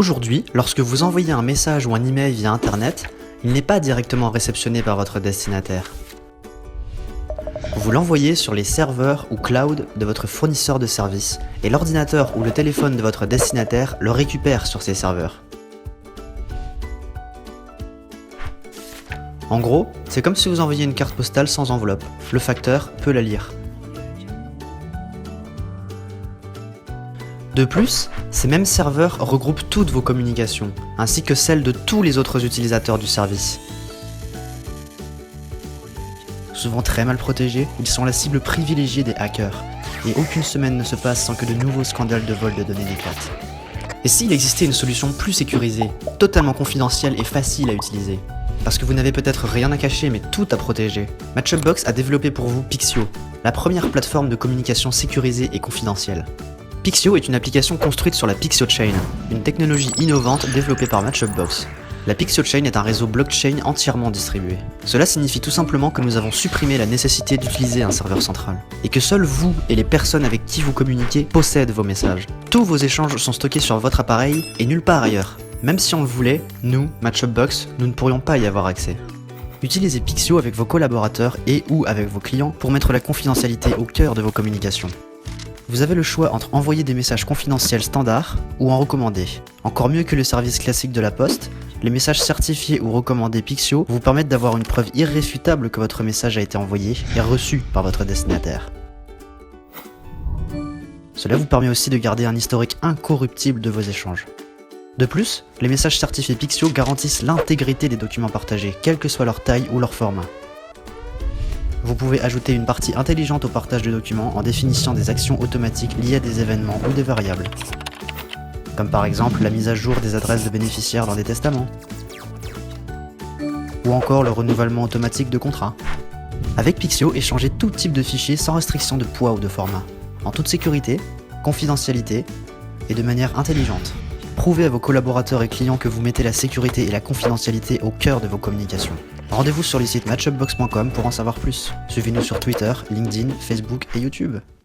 Aujourd'hui, lorsque vous envoyez un message ou un email via Internet, il n'est pas directement réceptionné par votre destinataire. Vous l'envoyez sur les serveurs ou cloud de votre fournisseur de services et l'ordinateur ou le téléphone de votre destinataire le récupère sur ces serveurs. En gros, c'est comme si vous envoyiez une carte postale sans enveloppe. Le facteur peut la lire. De plus, ces mêmes serveurs regroupent toutes vos communications, ainsi que celles de tous les autres utilisateurs du service. Souvent très mal protégés, ils sont la cible privilégiée des hackers, et aucune semaine ne se passe sans que de nouveaux scandales de vol de données n'éclatent. Et s'il existait une solution plus sécurisée, totalement confidentielle et facile à utiliser? Parce que vous n'avez peut-être rien à cacher mais tout à protéger. Matchupbox a développé pour vous Pixio, la première plateforme de communication sécurisée et confidentielle. Pixio est une application construite sur la Pixio Chain, une technologie innovante développée par Matchupbox. La Pixio Chain est un réseau blockchain entièrement distribué. Cela signifie tout simplement que nous avons supprimé la nécessité d'utiliser un serveur central, et que seuls vous et les personnes avec qui vous communiquez possèdent vos messages. Tous vos échanges sont stockés sur votre appareil et nulle part ailleurs. Même si on le voulait, nous, Matchupbox, nous ne pourrions pas y avoir accès. Utilisez Pixio avec vos collaborateurs et ou avec vos clients pour mettre la confidentialité au cœur de vos communications. Vous avez le choix entre envoyer des messages confidentiels standards ou en recommander. Encore mieux que le service classique de la poste, les messages certifiés ou recommandés Pixio vous permettent d'avoir une preuve irréfutable que votre message a été envoyé et reçu par votre destinataire. Cela vous permet aussi de garder un historique incorruptible de vos échanges. De plus, les messages certifiés Pixio garantissent l'intégrité des documents partagés, quelle que soit leur taille ou leur format. Vous pouvez ajouter une partie intelligente au partage de documents en définissant des actions automatiques liées à des événements ou des variables. Comme par exemple la mise à jour des adresses de bénéficiaires dans des testaments. Ou encore le renouvellement automatique de contrats. Avec Pixio, échangez tout type de fichiers sans restriction de poids ou de format, en toute sécurité, confidentialité et de manière intelligente. Prouvez à vos collaborateurs et clients que vous mettez la sécurité et la confidentialité au cœur de vos communications. Rendez-vous sur le site matchupbox.com pour en savoir plus. Suivez-nous sur Twitter, LinkedIn, Facebook et YouTube.